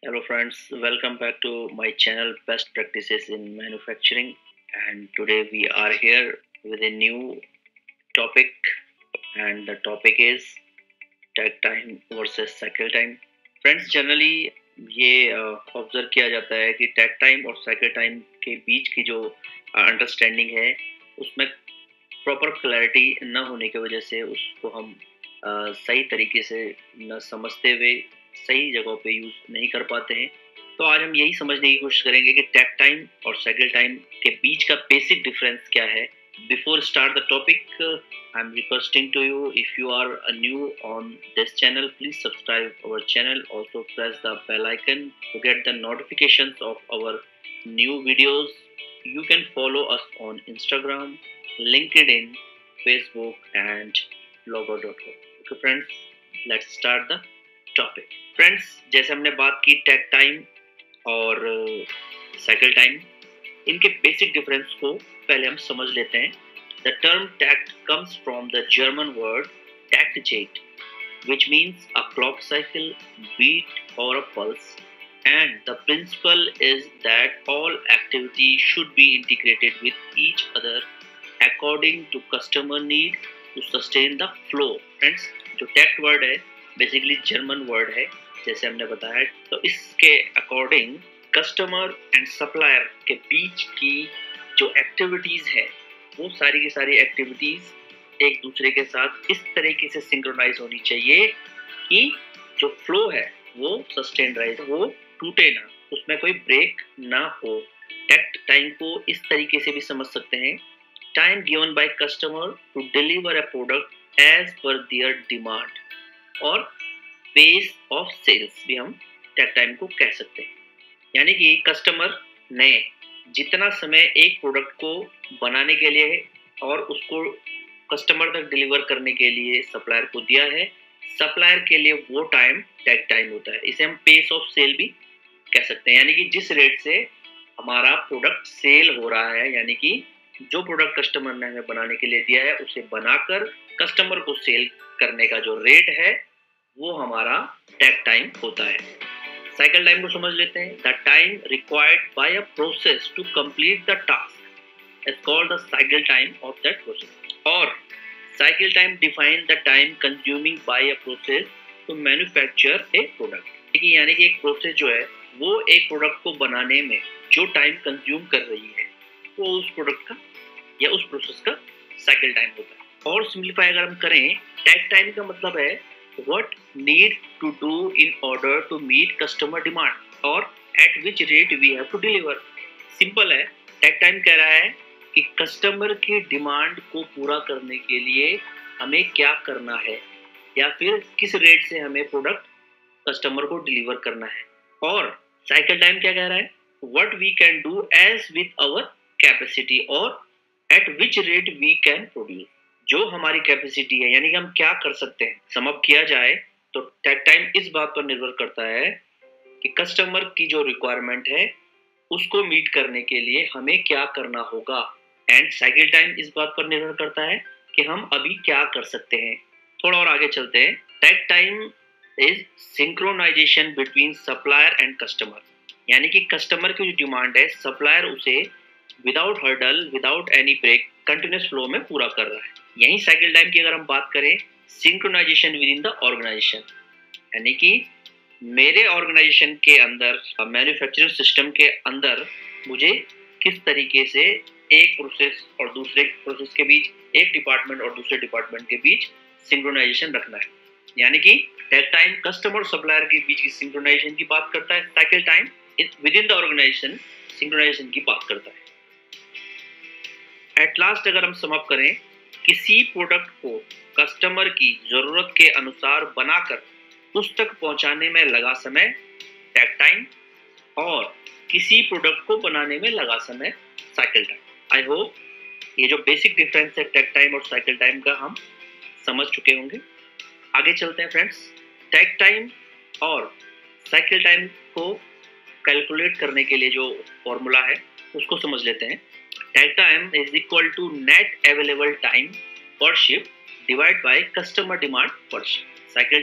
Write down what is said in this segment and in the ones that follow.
Hello, friends. Welcome back to my channel Best Practices in Manufacturing. And today we are here with a new topic, and the topic is tag time versus cycle time. Friends, generally ये observe किया जाता है कि takt time और cycle time के बीच की जो अंडरस्टैंडिंग है उसमें प्रॉपर क्लैरिटी न होने की वजह से उसको हम सही तरीके से न समझते हुए सही जगहों पे यूज़ नहीं कर पाते हैं। तो आज हम यही समझने की कोशिश करेंगे कि टैग टाइम और साइकिल टाइम के बीच का बेसिक डिफरेंस क्या है। Before start the topic, I'm requesting to you, if you are new on this channel, please subscribe our channel. Also press the bell icon to get the notifications of our new videos. You can follow us on Instagram, LinkedIn, Facebook, and blogger.com. Okay, friends, let's start the topic. Friends, जैसे हमने बात की tag time और cycle time, इनके basic difference को पहले हम समझ लेते हैं। The term tact comes from the German word tact jet, which means a clock cycle, beat, or a pulse. And the principle is that all activity should be integrated with each other according to customer need to sustain the flow. Friends, जो tact word है basically German word है, जैसे हमने बताया। तो इसके according customer and supplier के बीच की जो एक्टिविटीज है वो सारी की सारी एक्टिविटीज एक दूसरे के साथ इस तरीके से सिंक्रोनाइज होनी चाहिए कि जो फ्लो है वो सस्टेन रहे, वो टूटे ना, उसमें कोई ब्रेक ना हो। टैक्ट टाइम को इस तरीके से भी समझ सकते हैं, time given by customer to deliver a product as per their demand, और पेस ऑफ सेल्स भी हम टैक्ट टाइम को कह सकते हैं। यानी कि कस्टमर ने जितना समय एक प्रोडक्ट को बनाने के लिए और उसको कस्टमर तक डिलीवर करने के लिए सप्लायर को दिया है, सप्लायर के लिए वो टाइम टैग टाइम होता है। इसे हम पेस ऑफ सेल भी कह सकते हैं, यानी कि जिस रेट से हमारा प्रोडक्ट सेल हो रहा है, यानी कि जो प्रोडक्ट कस्टमर ने हमें बनाने के लिए दिया है उसे बनाकर कस्टमर को सेल करने का जो रेट है वो हमारा टैग टाइम होता है। साइकिल टाइम को समझ लेते हैं। The time required by a process to complete the task is called the cycle time of that process, और cycle time define the time consuming by a process to manufacture a product. यानी कि एक process जो है वो एक product को बनाने में जो टाइम कंज्यूम कर रही है वो उस प्रोडक्ट का या उस प्रोसेस का साइकिल टाइम होता है। और सिंप्लीफाई अगर हम करें, टैग टाइम का मतलब है what need to do in order to meet customer demand or at which rate we have to deliver. Simple है, टैग टाइम कह रहा है कि कस्टमर की डिमांड को पूरा करने के लिए हमें क्या करना है या फिर किस रेट से हमें प्रोडक्ट कस्टमर को डिलीवर करना है। और साइकिल टाइम क्या कह रहा है, what we can do as with our capacity or at which rate we can produce. जो हमारी कैपेसिटी है, यानी कि हम क्या कर सकते हैं। समअप किया जाए तो टैग टाइम इस बात पर निर्भर करता है कि कस्टमर की जो रिक्वायरमेंट है उसको मीट करने के लिए हमें क्या करना होगा, एंड साइकिल टाइम इस बात पर निर्भर करता है कि हम अभी क्या कर सकते हैं। थोड़ा और आगे चलते हैं। Takt time is synchronisation between supplier and customer, यानी कि कस्टमर की जो डिमांड है सप्लायर उसे without hurdle, without any break, continuous flow में पूरा कर रहा है। यही साइकिल टाइम की अगर हम बात करें, synchronisation within the organisation, यानी कि मेरे ऑर्गेनाइजेशन के अंदर, मैन्युफैक्चरिंग सिस्टम के अंदर मुझे किस तरीके से एक प्रोसेस और दूसरे प्रोसेस के बीच, एक डिपार्टमेंट और दूसरे डिपार्टमेंट के बीच सिंक्रोनाइजेशन रखना है। यानी कि टैग टाइम कस्टमर और सप्लायर के बीच की सिंक्रोनाइजेशन की बात करता है, cycle time within the organisation synchronisation की बात करता है। एट लास्ट अगर हम समअप करें, किसी प्रोडक्ट को कस्टमर की जरूरत के अनुसार बनाकर उस तक पहुंचाने में लगा समय टैग टाइम, और किसी प्रोडक्ट को बनाने में लगा समय साइकिल टाइम। आई होप ये जो बेसिक डिफरेंस है टैग टाइम और साइकिल टाइम का हम समझ चुके होंगे। आगे चलते हैं फ्रेंड्स। टैग टाइम और साइकिल टाइम को कैलकुलेट करने के लिए जो फॉर्मूला है उसको समझ लेते हैं। Tag time is equal to net available time per shift divided by customer demand per shift. Cycle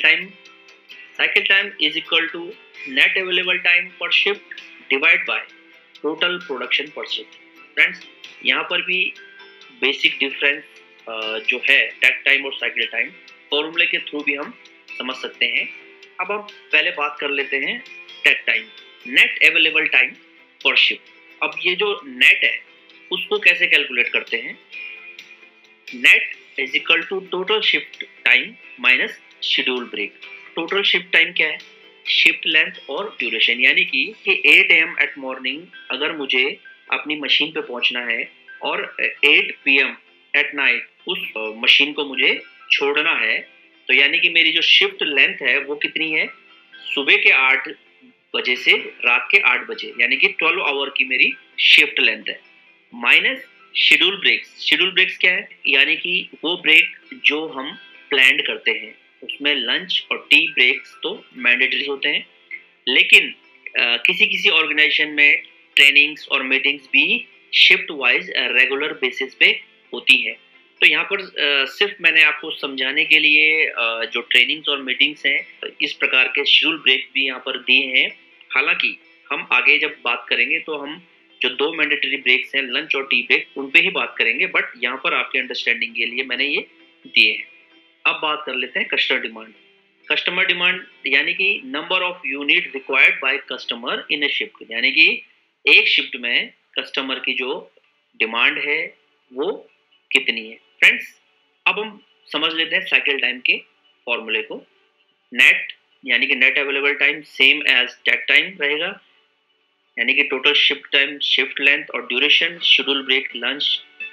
time is equal to net available time per shift divide by total production per shift. Friends, यहाँ पर भी basic difference जो है takt time और cycle time फॉर्मूले के through भी हम समझ सकते हैं। अब हम पहले बात कर लेते हैं takt time, net available time per shift. अब ये जो नेट है उसको कैसे कैलकुलेट करते हैं? Net is equal to total shift time minus schedule break. Total shift time क्या है? शिफ्ट लेंथ और ड्यूरेशन, यानी कि 8 AM एट मॉर्निंग अगर मुझे अपनी मशीन पे पहुंचना है और 8 PM एट नाइट उस मशीन को मुझे छोड़ना है, तो यानी कि मेरी जो शिफ्ट लेंथ है वो कितनी है? सुबह के 8 बजे से रात के 8 बजे, यानी कि 12 आवर की मेरी शिफ्ट लेंथ है, minus schedule breaks. Schedule breaks क्या है? यानी कि वो ब्रेक जो हम प्लान करते हैं, उसमें लंच और टी ब्रेक्स तो मैंडेटरी होते हैं, लेकिन किसी किसी ऑर्गेनाइजेशन में ट्रेनिंग्स और मीटिंग्स भी शिफ्ट वाइज रेगुलर बेसिस पे होती हैं। तो यहाँ पर सिर्फ मैंने आपको समझाने के लिए जो ट्रेनिंग्स और मीटिंग्स हैं इस प्रकार के शेड्यूल ब्रेक भी यहाँ पर दिए हैं। हालांकि हम आगे जब बात करेंगे तो हम जो 2 मैंडेटरी ब्रेक्स हैं, लंच और टी ब्रेक, उन पे ही बात करेंगे, बट यहाँ पर आपके अंडरस्टैंडिंग के लिए मैंने ये दिए हैं। अब बात कर लेते हैं कस्टमर डिमांड। कस्टमर डिमांड यानी कि number of unit required by customer in a shift, यानी कि एक शिफ्ट में कस्टमर की जो डिमांड है वो कितनी है। फ्रेंड्स, अब हम समझ लेते हैं साइकिल टाइम के फॉर्मूले को। नेट यानी कि net available time same as takt time रहेगा, यानी कि total shift time, shift length और duration, schedule break, lunch,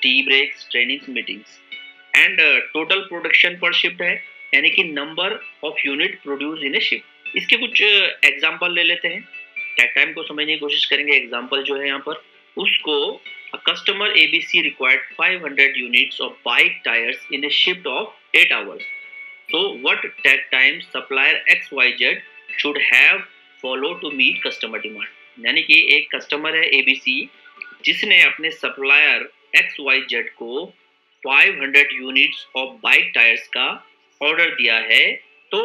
tea breaks, trainings, meetings. And total production per shift है, यानी कि number of unit produce in a shift. इसके कुछ example ले लेते हैं, टेक टाइम को समझने की कोशिश करेंगे। एग्जांपल जो है यहाँ पर उसको, a customer ABC required 500 units of bike tires in a shift of 8 hours. So what tech time supplier XYZ should have followed to meet customer demand? यानी कि एक कस्टमर है ABC जिसने अपने सप्लायर XYZ को 500 यूनिट्स ऑफ बाइक टायर्स का order दिया है, तो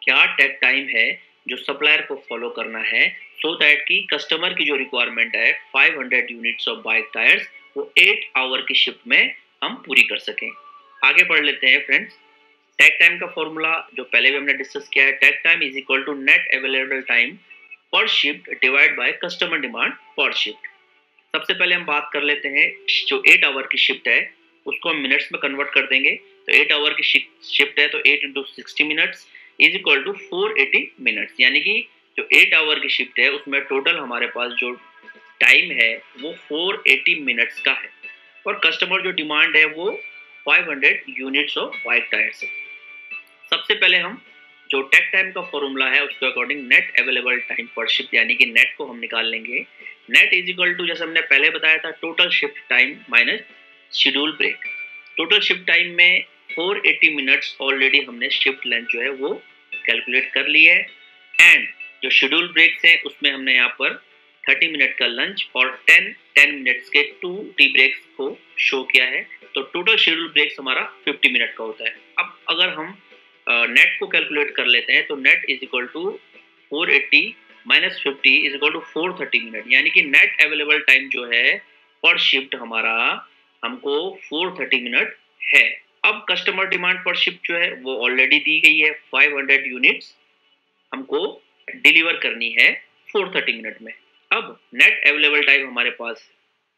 क्या टेक टाइम है जो सप्लायर को फॉलो करना है सो दैट कि कस्टमर की जो रिक्वायरमेंट है 500 यूनिट्स ऑफ बाइक टायर्स वो 8 आवर की शिफ्ट में हम पूरी कर सकें। आगे बढ़ लेते हैं फ्रेंड्स। टेक टाइम का फॉर्मूला जो पहले भी हमने डिस्कस किया है, takt time is equal to net available time per shift divide by customer demand per shift. सबसे पहले हम बात कर लेते हैं जो 8 आवर की शिफ्ट है उसको हम मिनट्स में कन्वर्ट कर देंगे। तो 8 आवर की शिफ्ट है तो 8 into 60 minutes is equal to 480 minutes, यानी कि जो 8 आवर की शिफ्ट है उसमें टोटल हमारे पास जो टाइम है वो 480 मिनट्स का है, और कस्टमर जो डिमांड है वो 500 यूनिट्स ऑफ बाइक टायर्स है। सबसे पहले हम जो टेक टाइम का फॉर्मूला है उसके according net available time per shift, यानी कि नेट को हम निकाल लेंगे। नेट इज इक्वल टू, जैसे हमने पहले बताया था, total shift time minus schedule break. Total shift time में 480 मिनट्स ऑलरेडी हमने शिफ्ट लेंथ जो है वो कैलकुलेट कर ली है, एंड जो शेड्यूल ब्रेक्स हैं उसमें हमने यहाँ पर 30 मिनट का लंच और 10 मिनट्स के 2 टी ब्रेक्स को शो किया है। तो टोटल शेड्यूल ब्रेक्स हमारा 50 मिनट का होता है। अब अगर हम नेट को कैलकुलेट कर लेते हैं तो net is equal to 480 minus 50 is equal to 430 minute, यानी कि नेट अवेलेबल टाइम जो है पर शिफ्ट हमारा हमको 430 मिनट है। अब कस्टमर डिमांड पर शिफ्ट जो है वो ऑलरेडी दी गई है, 500 यूनिट्स हमको डिलीवर करनी है 430 मिनट में। अब नेट अवेलेबल टाइम हमारे पास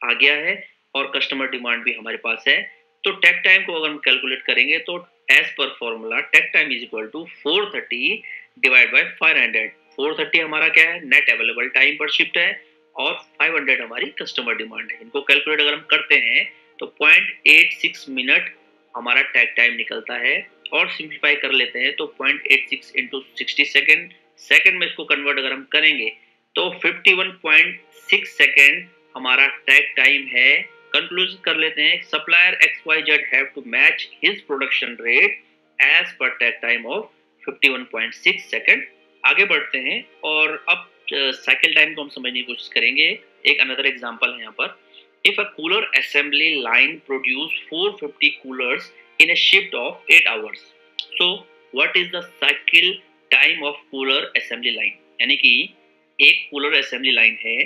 आ गया है और कस्टमर डिमांड भी हमारे पास है, तो टेक टाइम को अगर हम कैलकुलेट करेंगे तो as per formula takt time is equal to 430 divide by 500। 430 हमारा क्या है? Net available time per shift है, और 500 हमारी कस्टमर डिमांड है। इनको कैलकुलेट अगर हम करते हैं तो 0.86 मिनट हमारा टेक टाइम निकलता है, और सिंप्लीफाई कर लेते हैं तो 0.86 इंटू 60 सेकेंड में इसको कन्वर्ट अगर हम करेंगे तो 51.6 सेकेंड हमारा टेक टाइम है। कंक्लूजन कर लेते हैं, supplier XYZ have to match his production rate as per takt time of 51.6 second. आगे बढ़ते हैं और अब साइकिल टाइम को हम समझने की कोशिश करेंगे। एक अनदर एग्जांपल है यहाँ पर, if a cooler assembly line produce 450 coolers in a shift of 8 hours, so what is the cycle time of cooler assembly line? यानी कि एक कूलर असेंबली लाइन है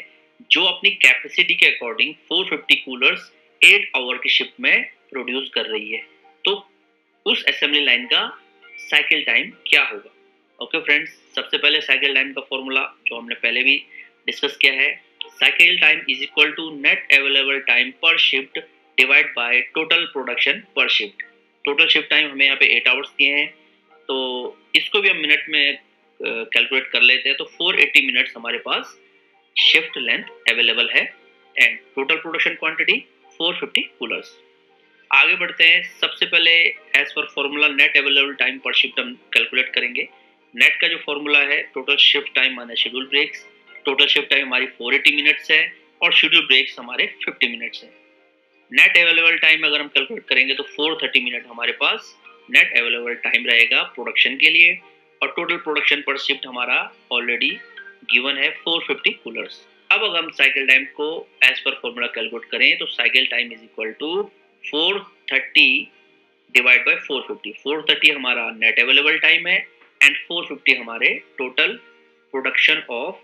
जो अपनी कैपेसिटी के अकॉर्डिंग 450 कूलर्स 8 आवर की शिफ्ट में प्रोड्यूस कर रही है। तो उस असेंबली लाइन का साइकिल टाइम क्या होगा? ओके फ्रेंड्स, सबसे पहले साइकिल टाइम का फॉर्मूला जो हमने पहले भी डिस्कस किया है, cycle time is equal to net available time per shift divide by total production per shift. Total shift time हमें यहाँ पे 8 आवर्स दिए हैं, तो इसको भी हम मिनट में कैलकुलेट कर लेते हैं। तो 480 मिनट्स हमारे पास शिफ्ट लेंथ अवेलेबल है and total production quantity 450 coolers. आगे बढ़ते हैं। सबसे पहले as per formula net available time per shift हम कैलकुलेट करेंगे। नेट का जो फॉर्मूला है total shift time minus schedule breaks. Total shift time हमारी 480 मिनट्स है और शेड्यूल ब्रेक्स हमारे 50 मिनट्स है। नेट अवेलेबल टाइम अगर हम कैलकुलेट करेंगे तो 430 मिनट हमारे पास नेट अवेलेबल टाइम रहेगा प्रोडक्शन के लिए, और टोटल प्रोडक्शन पर शिफ्ट हमारा ऑलरेडी गिवन है 450 कूलर्स। अब अगर हम साइकिल टाइम को एज पर फॉर्मूला कैलकुलेट करें तो cycle time is equal to 430 divide by 450। 430 हमारा नेट अवेलेबल टाइम है एंड 450 हमारे टोटल प्रोडक्शन ऑफ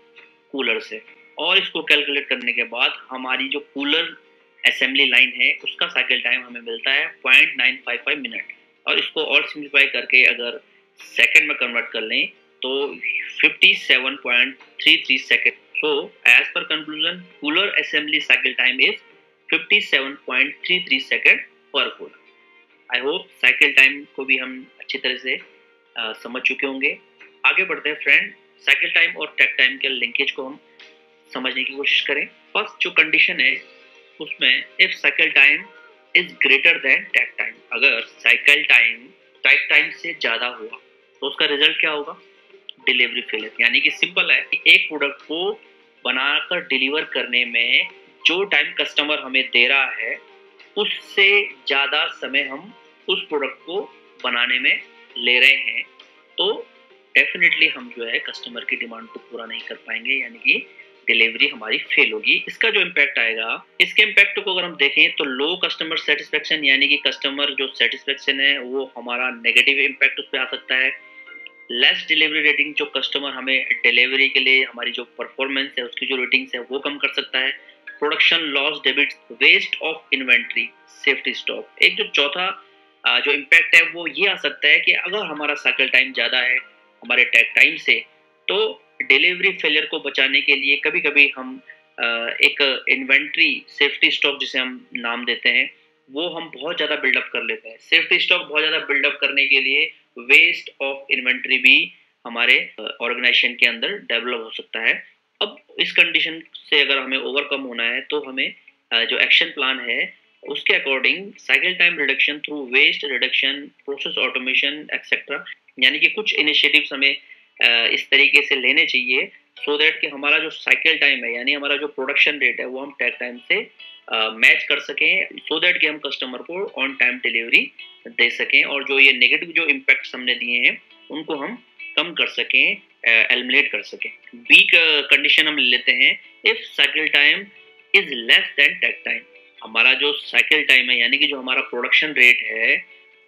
कूलर्स है। और इसको कैलकुलेट करने के बाद हमारी जो कूलर असेंबली लाइन है उसका साइकिल टाइम हमें मिलता है 0.955 मिनट। और इसको और सिंप्लीफाई करके अगर सेकंड में कन्वर्ट कर लें तो 57.33 second. So as per conclusion, cooler assembly cycle time is 57.33 second per cooler. I hope cycle time को भी हम अच्छी तरह से समझ चुके होंगे। आगे बढ़ते हैं फ्रेंड, साइकिल टाइम और टेक टाइम के लिंकेज को हम समझने की कोशिश करें। फर्स्ट जो कंडीशन है उसमें if cycle time is greater than takt time, अगर साइकिल टाइम टेक टाइम से ज्यादा हुआ तो उसका रिजल्ट क्या होगा? Delivery failure. यानी कि सिंपल है, एक प्रोडक्ट को बनाकर डिलीवर करने में जो टाइम कस्टमर हमें दे रहा है उससे ज्यादा समय हम उस प्रोडक्ट को बनाने में ले रहे हैं, तो डेफिनेटली हम जो है कस्टमर की डिमांड को पूरा नहीं कर पाएंगे, यानी कि डिलीवरी हमारी फेल होगी। इसका जो इम्पैक्ट आएगा, इसके इम्पैक्ट को अगर हम देखें तो लो कस्टमर सेटिस्फेक्शन, यानी कि कस्टमर जो सेटिस्फेक्शन है वो हमारा नेगेटिव इम्पैक्ट उस पर आ सकता है। लेस डिलीवरी रेटिंग, जो कस्टमर हमें डिलीवरी के लिए हमारी जो परफॉर्मेंस है उसकी जो रेटिंग्स है वो कम कर सकता है। Production loss, debits, waste of inventory, safety stock. एक जो चौथा जो इम्पैक्ट है वो ये आ सकता है कि अगर हमारा साइकिल टाइम ज़्यादा है हमारे टेक टाइम से, तो डिलीवरी फेलियर को बचाने के लिए कभी कभी हम एक इन्वेंट्री सेफ्टी स्टॉक जिसे हम नाम देते हैं वो हम बहुत ज़्यादा बिल्डअप कर लेते हैं। सेफ्टी स्टॉक बहुत ज़्यादा बिल्डअप करने के लिए वेस्ट ऑफ इन्वेंट्री भी हमारे ऑर्गेनाइजेशन के अंदर डेवलप हो सकता है। अब इस कंडीशन से अगर हमें ओवरकम होना है तो हमें जो एक्शन प्लान है उसके according cycle time reduction through waste reduction, process automation etcetera, यानी कि कुछ इनिशिएटिव्स हमें इस तरीके से लेने चाहिए सो दैट कि हमारा जो साइकिल टाइम है यानी हमारा जो प्रोडक्शन रेट है वो हम टेक टाइम से मैच कर सकें, सो दैट कि हम कस्टमर को ऑन टाइम डिलीवरी दे सकें और जो ये नेगेटिव जो इम्पैक्ट्स हमने दिए हैं उनको हम कम कर सकें, एलिमिनेट कर सकें। बी कंडीशन हम लेते हैं, if cycle time is less than takt time. हमारा जो साइकिल टाइम है यानी कि जो हमारा प्रोडक्शन रेट है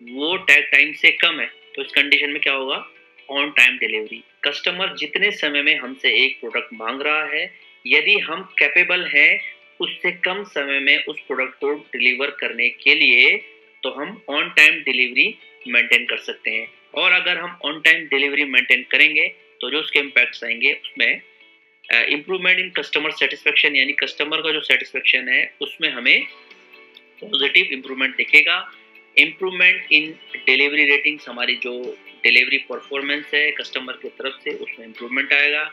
वो टेक टाइम से कम है, तो इस कंडीशन में क्या होगा? On time delivery. कस्टमर जितने समय में हमसे एक प्रोडक्ट मांग रहा है, यदि हम कैपेबल हैं उससे कम समय में उस प्रोडक्ट को डिलीवर करने के लिए, तो हम ऑन टाइम डिलीवरी मेंटेन कर सकते हैं। और अगर हम ऑन टाइम डिलीवरी मेंटेन करेंगे तो जो उसके इम्पैक्ट्स आएंगे उसमें इम्प्रूवमेंट इन कस्टमर सेटिस्फेक्शन, यानी कस्टमर का जो सेटिस्फेक्शन है उसमें हमें पॉजिटिव इम्प्रूवमेंट दिखेगा। इम्प्रूवमेंट इन डिलीवरी रेटिंग्स, हमारी जो डिलीवरी परफॉर्मेंस है कस्टमर की तरफ से उसमें इम्प्रूवमेंट आएगा।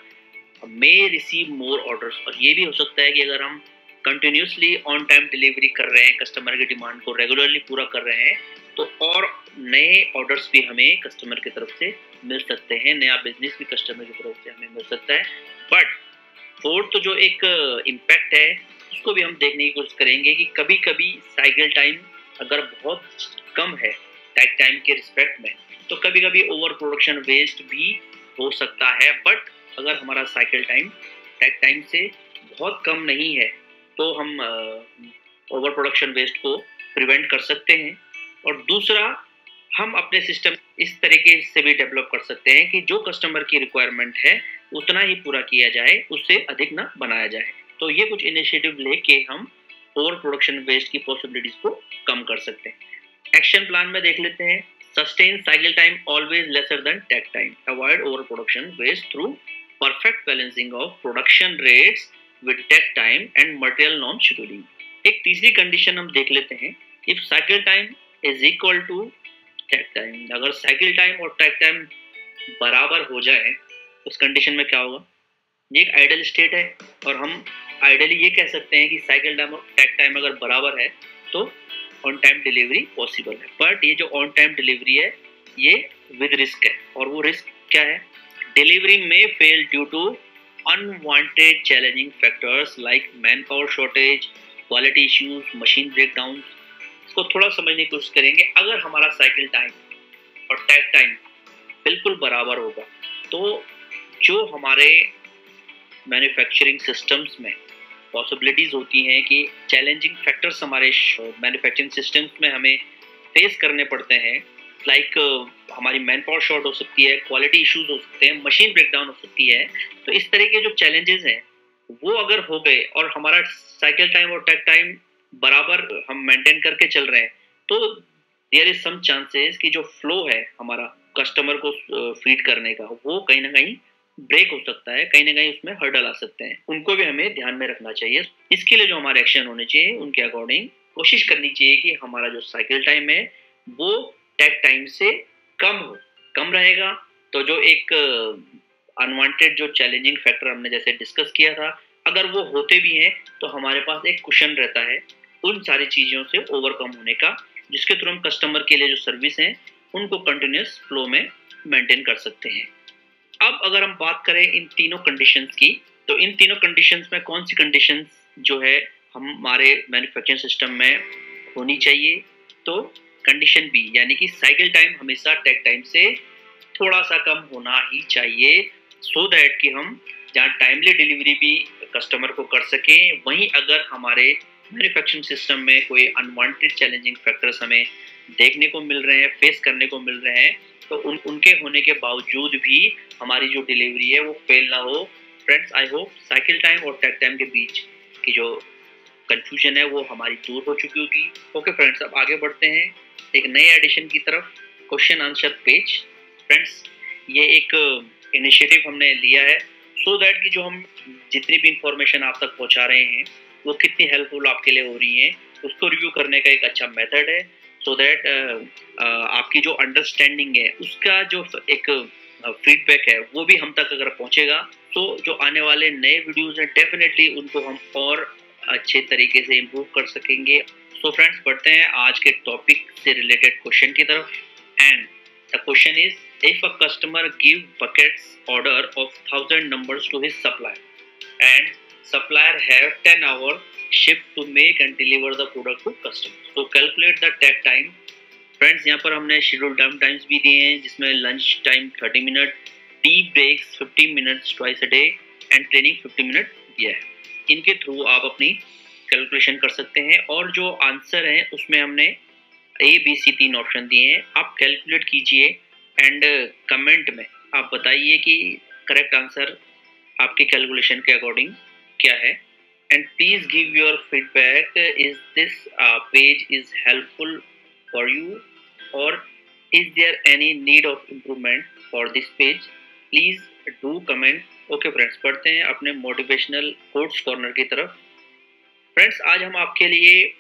मे रिसीव मोर ऑर्डर्स, और ये भी हो सकता है कि अगर हम कंटिन्यूसली ऑन टाइम डिलीवरी कर रहे हैं, कस्टमर की डिमांड को रेगुलरली पूरा कर रहे हैं, तो और नए ऑर्डर्स भी हमें कस्टमर की तरफ से मिल सकते हैं, नया बिजनेस भी कस्टमर की तरफ से हमें मिल सकता है। बट फोर्थ जो एक इम्पैक्ट है उसको भी हम देखने की कोशिश करेंगे कि कभी कभी साइकिल टाइम अगर बहुत कम है टेक टाइम के रिस्पेक्ट में, तो कभी कभी ओवर प्रोडक्शन वेस्ट भी हो सकता है। बट अगर हमारा साइकिल टाइम टेक टाइम से बहुत कम नहीं है तो हम ओवर प्रोडक्शन वेस्ट को प्रिवेंट कर सकते हैं। और दूसरा, हम अपने सिस्टम इस तरीके से भी डेवलप कर सकते हैं कि जो कस्टमर की रिक्वायरमेंट है उतना ही पूरा किया जाए, उससे अधिक ना बनाया जाए। तो ये कुछ इनिशिएटिव लेके हम ओवर प्रोडक्शन वेस्ट की पॉसिबिलिटीज को कम कर सकते हैं। एक्शन प्लान में देख लेते हैं। Sustain cycle time always lesser than takt time, avoid over production waste through perfect balancing of production rates with takt time and material non scheduling. एक तीसरी कंडीशन हम देख लेते हैं। If cycle time is equal to takt time, अगर cycle time और takt time बराबर हो जाए, उस कंडीशन में क्या होगा? ये एक आइडियल स्टेट है और हम आइडियली ये कह सकते हैं कि साइकिल टाइम और टेक टाइम अगर बराबर है तो ऑन टाइम डिलीवरी पॉसिबल है। बट ये जो ऑन टाइम डिलीवरी है ये विद रिस्क है, और वो रिस्क क्या है? डिलीवरी में fail due to unwanted challenging factors like man power shortage, quality issues, machine breakdown. इसको थोड़ा समझने की कोशिश करेंगे। अगर हमारा साइकिल टाइम और टैग टाइम बिल्कुल बराबर होगा तो जो हमारे मैन्युफैक्चरिंग सिस्टम्स में पॉसिबिलिटीज होती हैं कि चैलेंजिंग फैक्टर्स हमारे मैन्युफैक्चरिंग सिस्टम्स में हमें फेस करने पड़ते हैं, लाइक हमारी मैन पावर शॉर्ट हो सकती है, क्वालिटी इश्यूज हो सकते हैं, मशीन ब्रेकडाउन हो सकती है। तो इस तरह के जो चैलेंजेस हैं वो अगर हो गए और हमारा साइकिल टाइम और टैग टाइम बराबर हम मेंटेन करके चल रहे हैं तो देयर इज सम चांसेस कि जो फ्लो है हमारा कस्टमर को फीड करने का वो कहीं ना कहीं ब्रेक हो सकता है, कहीं ना कहीं उसमें हर्डल आ सकते हैं। उनको भी हमें ध्यान में रखना चाहिए। इसके लिए जो हमारे एक्शन होने चाहिए उनके अकॉर्डिंग कोशिश करनी चाहिए कि हमारा जो साइकिल टाइम है वो टैग टाइम से कम हो। कम रहेगा तो जो एक अनवांटेड जो चैलेंजिंग फैक्टर हमने जैसे डिस्कस किया था, अगर वो होते भी हैं तो हमारे पास एक कुशन रहता है उन सारी चीज़ों से ओवरकम होने का, जिसके थ्रू हम कस्टमर के लिए जो सर्विस हैं उनको कंटिन्यूस फ्लो में मेंटेन कर सकते हैं। अब अगर हम बात करें इन तीनों कंडीशंस की, तो इन तीनों कंडीशंस में कौन सी कंडीशंस जो है हमारे मैन्युफैक्चरिंग सिस्टम में होनी चाहिए? तो कंडीशन बी, यानी कि साइकिल टाइम हमेशा टैग टाइम से थोड़ा सा कम होना ही चाहिए, सो दैट कि हम जहाँ टाइमली डिलीवरी भी कस्टमर को कर सकें, वहीं अगर हमारे मैन्युफैक्चरिंग सिस्टम में कोई अनवांटेड चैलेंजिंग फैक्टर्स हमें देखने को मिल रहे हैं, फेस करने को मिल रहे हैं, तो उनके होने के बावजूद भी हमारी जो डिलीवरी है वो फेल ना हो। फ्रेंड्स, आई होप साइकिल टाइम और टैग टाइम के बीच की जो कंफ्यूजन है वो हमारी दूर हो चुकी होगी। ओके फ्रेंड्स, अब आगे बढ़ते हैं एक नए एडिशन की तरफ, क्वेश्चन आंसर पेज। फ्रेंड्स, ये एक इनिशिएटिव हमने लिया है सो दैट कि जो हम जितनी भी इंफॉर्मेशन आप तक पहुंचा रहे हैं वो कितनी हेल्पफुल आपके लिए हो रही है, उसको रिव्यू करने का एक अच्छा मेथड है, सो दैट आपकी जो अंडरस्टैंडिंग है उसका जो एक फीडबैक है वो भी हम तक अगर पहुंचेगा तो जो आने वाले नए वीडियोस हैं डेफिनेटली उनको हम और अच्छे तरीके से इम्प्रूव कर सकेंगे। सो फ्रेंड्स, बढ़ते हैं आज के टॉपिक से रिलेटेड क्वेश्चन की तरफ। And the question is, if a customer give buckets order of 1000 numbers to his supplier and supplier have 10 hour shift to make and deliver the product to customer, so calculate the tag time। Friends, यहाँ पर हमने schedule time times भी दिए हैं जिसमें lunch time 30 minute, tea breaks 15 minutes twice a day and training 50 minute दिया है। इनके थ्रू आप अपनी कैलकुलेशन कर सकते हैं और जो आंसर है उसमें हमने ए बी सी 3 ऑप्शन दिए हैं। आप कैलकुलेट कीजिए एंड कमेंट में आप बताइए कि करेक्ट आंसर आपके कैलकुलेशन के अकॉर्डिंग क्या है। And please give your feedback, is this page is helpful for you or is there any need of improvement for this page? Please do comment. Okay friends, पढ़ते हैं अपने motivational quotes corner की तरफ। Friends, आज हम आपके लिए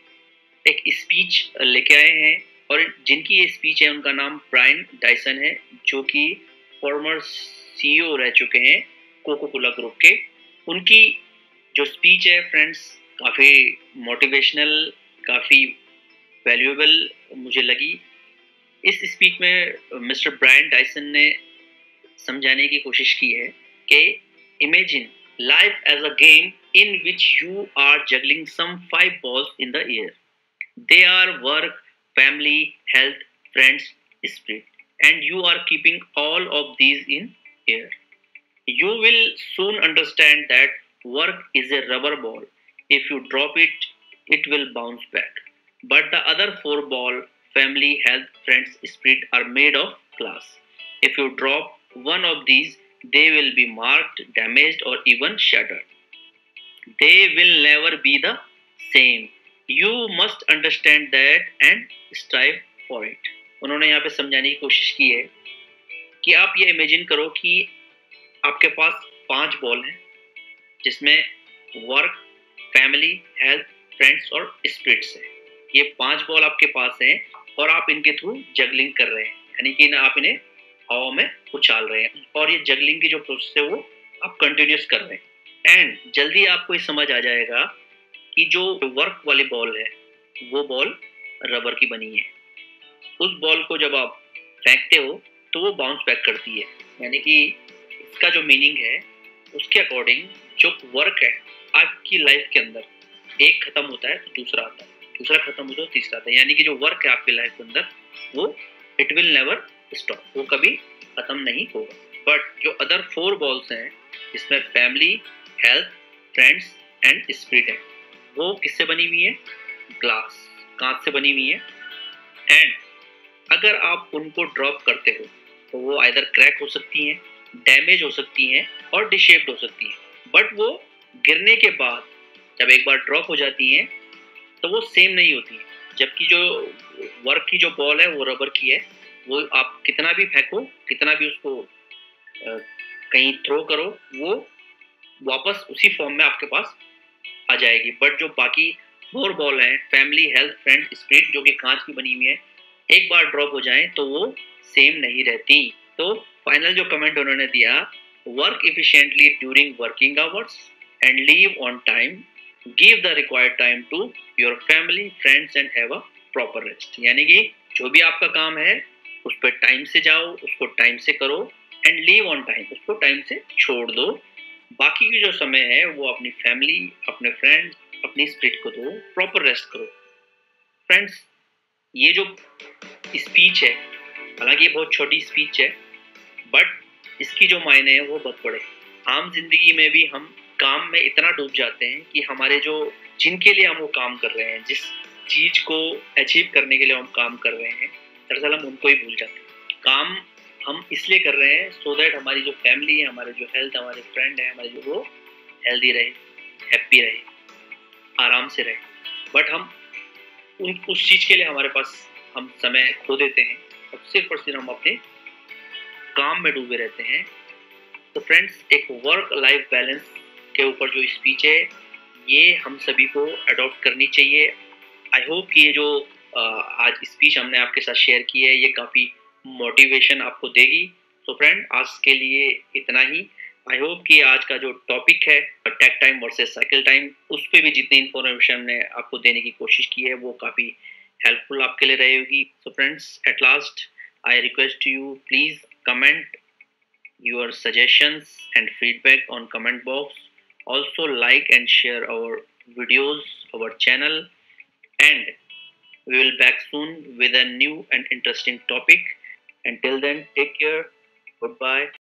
एक स्पीच लेके आए हैं और जिनकी ये स्पीच है उनका नाम ब्रायन डायसन है, जो कि फॉर्मर सीईओ रह चुके हैं कोको कोला ग्रुप के। उनकी जो स्पीच है फ्रेंड्स काफ़ी मोटिवेशनल, काफ़ी वैल्यूएबल मुझे लगी। इस स्पीच में मिस्टर ब्रायन डायसन ने समझाने की कोशिश की है कि imagine life as a game in which you are juggling some 5 balls in the air. They are work, family, health, friends, spirit, and you are keeping all of these in air. You will soon understand that work is a rubber ball. If you drop it, it will bounce back. But the other 4 ball, family, health, friends, spirit, are made of glass. If you drop one of these, they will be marked, damaged, or even shattered. They will never be the same. You must understand that and strive for it. उन्होंने यहाँ पे समझाने की कोशिश की है कि आप ये इमेजिन करो कि आपके पास 5 बॉल हैं जिसमें वर्क, फैमिली, हेल्थ, फ्रेंड्स और स्पिरिट्स है। ये 5 बॉल आपके पास हैं और आप इनके थ्रू जगलिंग कर रहे हैं, यानी कि आप इन्हें हवा में उछाल रहे हैं और ये जगलिंग की जो प्रोसेस है वो आप कंटिन्यूस कर रहे हैं। एंड जल्दी आपको ये समझ आ जाएगा कि जो वर्क वाली बॉल है वो बॉल रबर की बनी है। उस बॉल को जब आप फेंकते हो तो वो बाउंस बैक करती है, यानी कि इसका जो मीनिंग है उसके अकॉर्डिंग जो वर्क है आपकी लाइफ के अंदर एक खत्म होता है तो दूसरा आता है, दूसरा खत्म होता है तो तीसरा आता है, यानी कि जो वर्क है आपकी लाइफ के अंदर वो इट विल नेवर स्टॉप, वो कभी खत्म नहीं होगा। बट जो अदर 4 बॉल्स हैं इसमें family, health, friends and spirit है, वो किससे बनी हुई है? ग्लास, कांच से बनी हुई है। एंड अगर आप उनको ड्रॉप करते हो तो वो आइदर क्रैक हो सकती हैं, डैमेज हो सकती हैं और डिशेप्ड हो सकती हैं। बट वो गिरने के बाद जब एक बार ड्रॉप हो जाती हैं तो वो सेम नहीं होती हैं। जबकि जो वर्क की जो बॉल है वो रबर की है, वो आप कितना भी फेंको, कितना भी उसको कहीं थ्रो करो, वो वापस उसी फॉर्म में आपके पास आ जाएगी। बट जो बाकी 4 बॉल हैं, फैमिली, हेल्थ, फ्रेंड, स्पिरिट, जो कि कांच की बनी हुई है, एक बार ड्रॉप हो जाए तो वो सेम नहीं रहती। तो फाइनल जो कमेंट उन्होंने दिया, work efficiently during working hours and leave on time, give the required time to your family, friends and have a proper rest. यानी कि जो भी आपका काम है उस पर टाइम से जाओ, उसको टाइम से करो एंड लीव ऑन टाइम, उसको टाइम से छोड़ दो। बाकी की जो समय है वो अपनी फैमिली, अपने फ्रेंड्स, अपनी स्पिरिट को दो, प्रॉपर रेस्ट करो। फ्रेंड्स, ये जो स्पीच है, हालांकि ये बहुत छोटी स्पीच है, बट इसकी जो मायने है वो बहुत बड़े। आम जिंदगी में भी हम काम में इतना डूब जाते हैं कि हमारे जो जिनके लिए हम वो काम कर रहे हैं, जिस चीज को अचीव करने के लिए हम काम कर रहे हैं, दरअसल हम उनको ही भूल जाते हैं। काम हम इसलिए कर रहे हैं सो दैट हमारी जो फैमिली है, हमारे जो हेल्थ, हमारे फ्रेंड है, हमारे जो वो हेल्दी रहे, हैप्पी रहे, आराम से रहे। बट हम उस चीज के लिए हमारे पास हम समय खो देते हैं और सिर्फ हम अपने काम में डूबे रहते हैं। तो फ्रेंड्स, एक वर्क लाइफ बैलेंस के ऊपर जो स्पीच है ये हम सभी को अडॉप्ट करनी चाहिए। आई होप ये जो आज स्पीच हमने आपके साथ शेयर की है ये काफ़ी मोटिवेशन आपको देगी। तो फ्रेंड, आज के लिए इतना ही। आई होप कि आज का जो टॉपिक है takt time versus cycle time, उस पर भी जितनी इन्फॉर्मेशन हमने आपको देने की कोशिश की है वो काफ़ी हेल्पफुल आपके लिए रहेगी। So friends, at last I request you, please comment your suggestions and feedback on comment box. Also like and share our videos, our channel, and we will back soon with a new and interesting topic. Until then, take care. Goodbye.